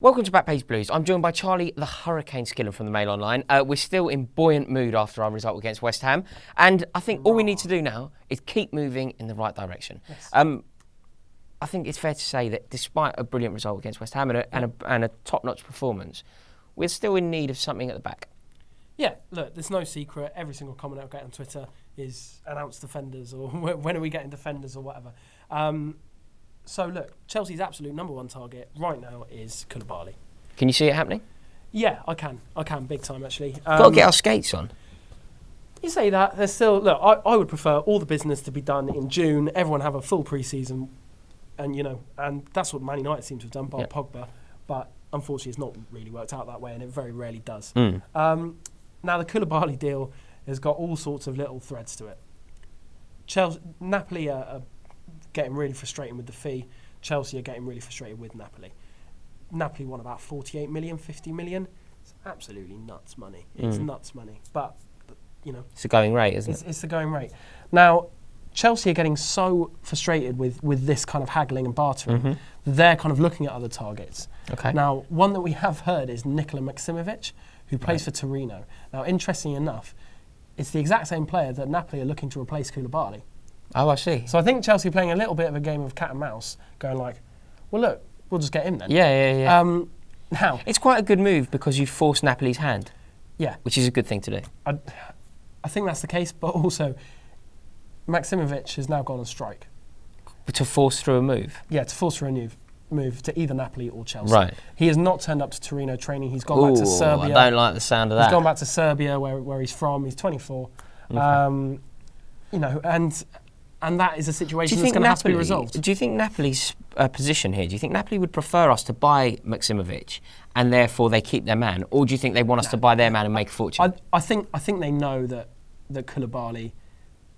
Welcome to Backpage Blues. I'm joined by Charlie the Hurricane Skillen from the Mail Online. We're still in buoyant mood after our result against West Ham, and I think all we need to do now is keep moving in the right direction. Yes. I think it's fair to say that despite a brilliant result against West Ham and a top-notch performance, we're still in need of something at the back. Yeah, look, there's no secret. Every single comment I get on Twitter is announce defenders or when are we getting defenders or whatever. So look, Chelsea's absolute number one target right now is Koulibaly. Can you see it happening? Yeah, I can big time actually. Got to get our skates on. You say that, there's still, look, I would prefer all the business to be done in June, everyone have a full pre-season, and that's what Man United seem to have done by Pogba, but unfortunately it's not really worked out that way and it very rarely does. Now the Koulibaly deal has got all sorts of little threads to it. Napoli are getting really frustrating with the fee. Chelsea are getting really frustrated with Napoli. Napoli want about 48 million, 50 million. It's absolutely nuts money. It's nuts money. But, it's the going rate, isn't it? It's the going rate. Now, Chelsea are getting so frustrated with this kind of haggling and bartering. They're kind of looking at other targets. Okay. Now, one that we have heard is Nikola Maksimovic, who plays for Torino. Now, interestingly enough, it's the exact same player that Napoli are looking to replace Koulibaly. Oh, I see. So I think Chelsea are playing a little bit of a game of cat and mouse, going like, well, look, we'll just get him then. Yeah. Now, it's quite a good move because you forced Napoli's hand. Yeah. Which is a good thing to do. I think that's the case, but also Maksimovic has now gone on strike. To force through a move? Yeah, to force through a move to either Napoli or Chelsea. Right. He has not turned up to Torino training. He's gone back to Serbia. I don't like the sound of that. He's gone back to Serbia, where he's from. He's 24. Okay. And that is a situation that's going to have to be resolved. Do you think Napoli's position here, do you think Napoli would prefer us to buy Maksimovic and therefore they keep their man, or do you think they want us to buy their man and make a fortune? I think they know that Koulibaly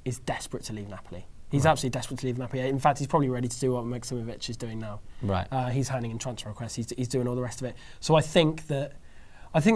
is desperate to leave Napoli. He's absolutely desperate to leave Napoli. In fact, he's probably ready to do what Maksimovic is doing now. Right. He's handing in transfer requests. He's doing all the rest of it. So I think the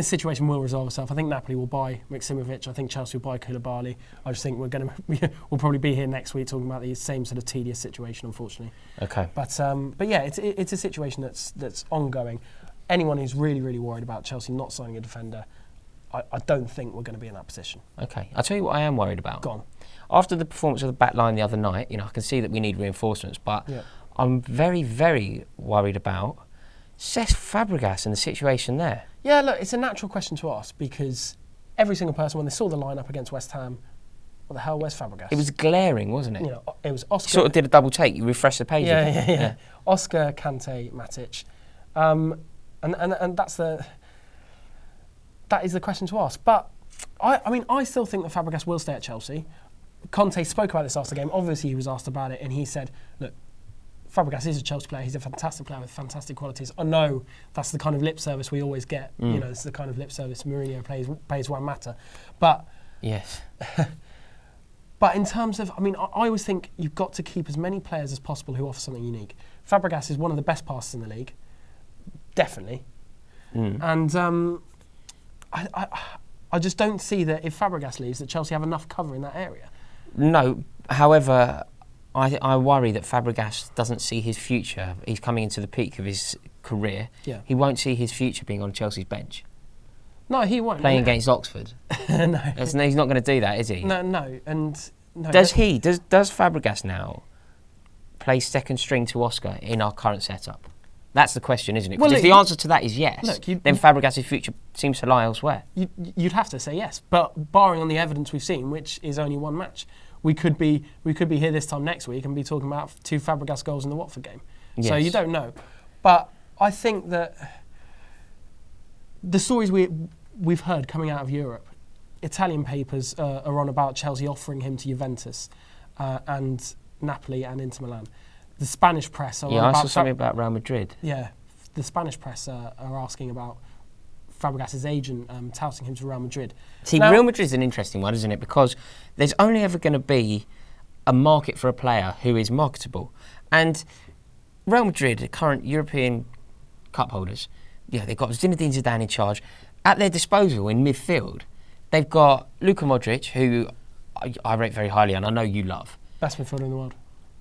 situation will resolve itself. I think Napoli will buy Maksimovic. I think Chelsea will buy Koulibaly. I just think we'll probably be here next week talking about the same sort of tedious situation, unfortunately. Okay. But yeah, it's a situation that's ongoing. Anyone who's really, really worried about Chelsea not signing a defender, I don't think we're going to be in that position. Okay. I'll tell you what I am worried about. Go on. After the performance of the back line the other night, I can see that we need reinforcements, but I'm very, very worried about Cesc Fabregas and the situation there. Yeah, look, it's a natural question to ask because every single person, when they saw the lineup against West Ham, what the hell, where's Fabregas? It was glaring, wasn't it? It was Oscar. Sort of did a double take. You refresh the page. Yeah. Oscar, Kante, Matic, and that is the question to ask. But I still think that Fabregas will stay at Chelsea. Conte spoke about this after the game. Obviously, he was asked about it, and he said, "Look, Fabregas is a Chelsea player. He's a fantastic player with fantastic qualities. I know that's the kind of lip service we always get. It's the kind of lip service Mourinho pays Juan Mata. But yes, but in terms of, I always think you've got to keep as many players as possible who offer something unique. Fabregas is one of the best passers in the league, definitely. And I just don't see that if Fabregas leaves, that Chelsea have enough cover in that area. No, however, I worry that Fabregas doesn't see his future. He's coming into the peak of his career. Yeah. He won't see his future being on Chelsea's bench. No, he won't. Playing against Oxford. No. He's not going to do that, is he? No. Does Fabregas now play second string to Oscar in our current setup? That's the question, isn't it? Because if the answer to that is yes, then Fabregas' future seems to lie elsewhere. You'd have to say yes, but barring on the evidence we've seen, which is only one match, we could be here this time next week and be talking about 2 Fabregas goals in the Watford game. Yes. So you don't know. But I think that the stories we've heard coming out of Europe, Italian papers are on about Chelsea offering him to Juventus and Napoli and Inter Milan. The Spanish press are I saw something about Real Madrid. Yeah, the Spanish press are asking about Fabregas' agent touting him to Real Madrid. See, Real Madrid's an interesting one, isn't it? Because there's only ever going to be a market for a player who is marketable. And Real Madrid, the current European Cup holders, they've got Zinedine Zidane in charge. At their disposal in midfield, they've got Luka Modric, who I rate very highly and I know you love. Best midfielder in the world.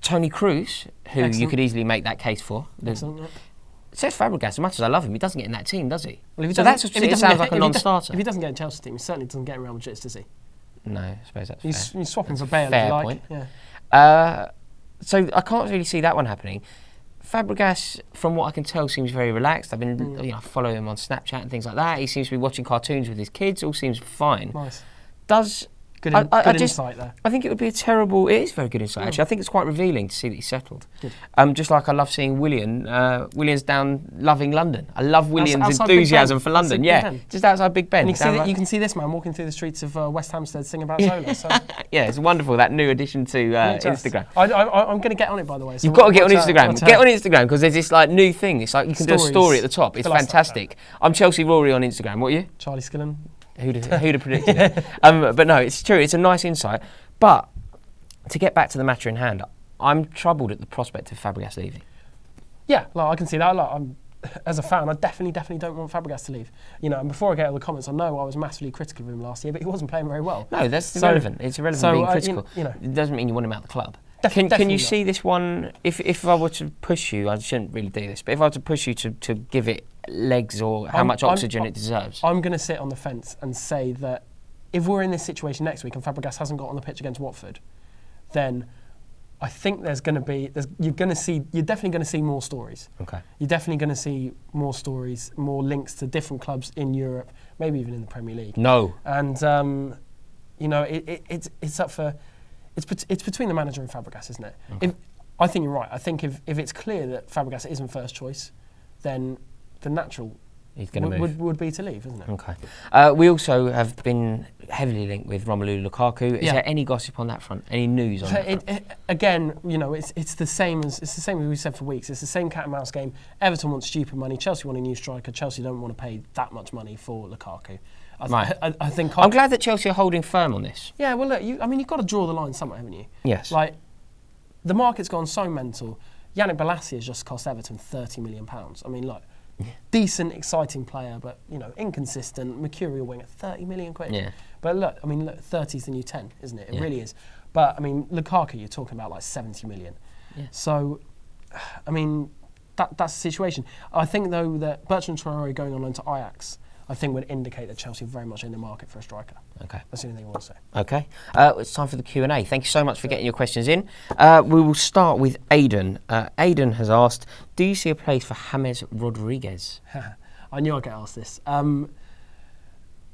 Tony Kroos, who you could easily make that case for. Excellent, yeah. Says Fabregas, as much as I love him, he doesn't get in that team, does he? Well, So that's what it sounds like a non-starter. If he doesn't get in Chelsea's team, he certainly doesn't get in Real Madrid's, does he? No, I suppose that's fair. He's swapping for Bale, Fair if you like. point. Yeah. So I can't really see that one happening. Fabregas, from what I can tell, seems very relaxed. I've been following him on Snapchat and things like that. He seems to be watching cartoons with his kids. All seems fine. Nice. Good insight there. I think it would be a terrible... It is very good insight, actually. I think it's quite revealing to see that he's settled. Good. Just like I love seeing Willian's down loving London. I love Willian's outside enthusiasm for London. Big Ben. Just outside Big Ben. And you can see this man walking through the streets of West Hampstead singing about Zola. So. Yeah, it's wonderful, that new addition to Instagram. I'm going to get on it, by the way. So You've got to get on Instagram. Get on Instagram, because there's this new thing. It's like you can do a story at the top. It's fantastic. I'm Chelsea Rory on Instagram. What are you? Charlie Skillen. Who'd have predicted it? But no, it's true. It's a nice insight. But to get back to the matter in hand, I'm troubled at the prospect of Fabregas leaving. Yeah, I can see that. As a fan, I definitely don't want Fabregas to leave. And before I get all the comments, I know I was massively critical of him last year, but he wasn't playing very well. No, that's irrelevant. It's irrelevant being critical. It doesn't mean you want him out of the club. Can you see this one? If I were to push you, I shouldn't really do this, but if I were to push you to give it legs or how much oxygen it deserves, I'm going to sit on the fence and say that if we're in this situation next week and Fabregas hasn't got on the pitch against Watford, then I think you're definitely going to see more stories. Okay. You're definitely going to see more stories, more links to different clubs in Europe, maybe even in the Premier League. No. And it's up for. It's between the manager and Fabregas, isn't it? Okay. I think you're right. I think if it's clear that Fabregas isn't first choice, then the natural would be to leave, isn't it? Okay. We also have been heavily linked with Romelu Lukaku. Is there any gossip on that front? Any news on that front? Again, it's the same as we said for weeks. It's the same cat and mouse game. Everton wants stupid money. Chelsea want a new striker. Chelsea don't want to pay that much money for Lukaku. I think I'm glad that Chelsea are holding firm on this. Yeah, well, look, you've got to draw the line somewhere, haven't you? Yes. The market's gone so mental. Yannick Bolasie has just cost Everton £30 million. I mean, decent, exciting player, but inconsistent, mercurial wing at £30 million. Yeah. But look, 30's the new 10, isn't it? It really is. But Lukaku, you're talking about 70 million. Yeah. So, that's the situation. I think though that Bertrand Traoré going on loan to Ajax, I think would indicate that Chelsea are very much in the market for a striker. Okay. That's the only thing I want to say. Okay. It's time for the Q&A. Thank you so much for getting your questions in. We will start with Aidan. Aidan has asked, do you see a place for James Rodriguez? I knew I'd get asked this.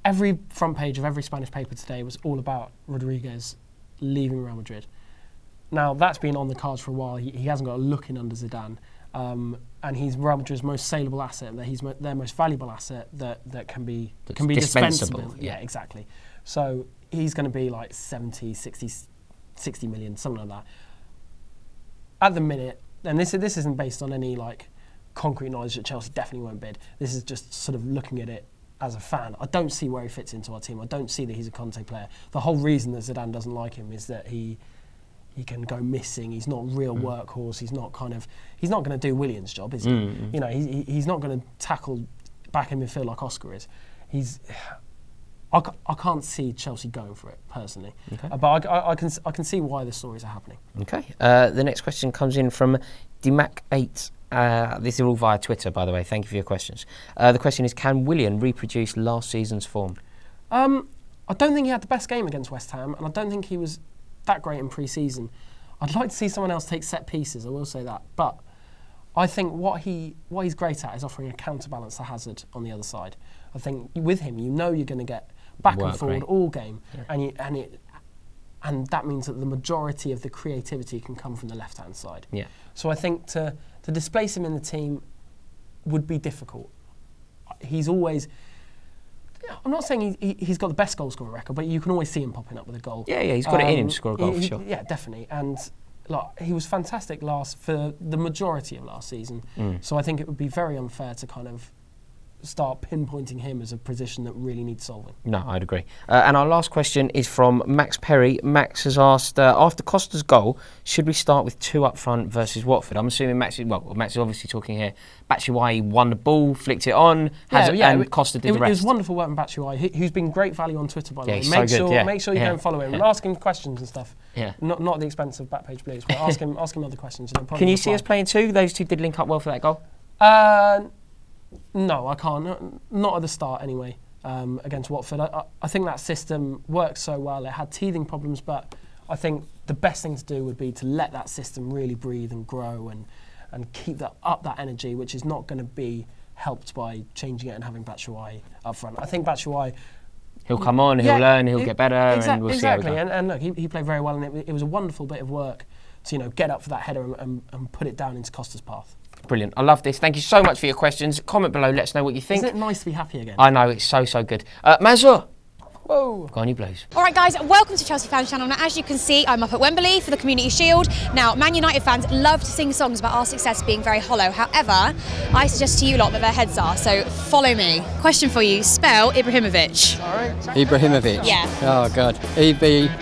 Every front page of every Spanish paper today was all about Rodriguez leaving Real Madrid. Now, that's been on the cards for a while. He hasn't got a look in under Zidane. And he's Real Madrid's most saleable asset, that he's their most valuable asset that can be dispensable. Yeah, exactly. So he's going to be 70, 60 million, something like that. At the minute, and this isn't based on any concrete knowledge that Chelsea definitely won't bid. This is just sort of looking at it as a fan. I don't see where he fits into our team. I don't see that he's a Conte player. The whole reason that Zidane doesn't like him is that he can go missing. He's not a real workhorse. He's not going to do Willian's job, is he? He's not going to tackle back in midfield like Oscar is. I can't see Chelsea going for it personally, but I can see why the stories are happening. Okay. The next question comes in from Dimac8. These are all via Twitter, by the way. Thank you for your questions. The question is: can Willian reproduce last season's form? I don't think he had the best game against West Ham, and I don't think he was that great in pre-season. I'd like to see someone else take set pieces, I will say that. But I think what he's great at is offering a counterbalance to Hazard on the other side. I think with him, you're going to get back and forward all game, and that means that the majority of the creativity can come from the left-hand side. Yeah. So I think to displace him in the team would be difficult. He's always... I'm not saying he's got the best goal scorer record, but you can always see him popping up with a goal. Yeah, he's got it in him to score a goal for sure. Yeah, definitely. And he was fantastic for the majority of last season. So I think it would be very unfair to kind of start pinpointing him as a position that really needs solving. No, I'd agree. And our last question is from Max Perry. Max has asked, after Costa's goal, should we start with two up front versus Watford? I'm assuming Max is obviously talking here. Batshuayi won the ball, flicked it on, and Costa did the rest. It was wonderful work from Batshuayi, who's been great value on Twitter, by the way. Make sure you go and follow him and ask him questions and stuff. Yeah. Not at the expense of Backpage Blues, but ask him other questions. Can you see us playing two? Those two did link up well for that goal. No, I can't. Not at the start, anyway. Against Watford, I think that system worked so well. It had teething problems, but I think the best thing to do would be to let that system really breathe and grow and keep that energy, which is not going to be helped by changing it and having Batshuayi up front. I think Batshuayi... He'll come on, he'll learn, he'll get better, and we'll see how we go. And look, he played very well, and it was a wonderful bit of work to get up for that header and put it down into Costa's path. Brilliant. I love this. Thank you so much for your questions. Comment below. Let us know what you think. Isn't it nice to be happy again? I know. It's so good. Mazur. Whoa. Go on, you Blues. All right, guys, welcome to Chelsea Fans Channel. Now, as you can see, I'm up at Wembley for the Community Shield. Now, Man United fans love to sing songs about our success being very hollow. However, I suggest to you lot that their heads are, so follow me. Question for you, spell Ibrahimovic. All right. Ibrahimovic? Yeah. Oh, God. E-B...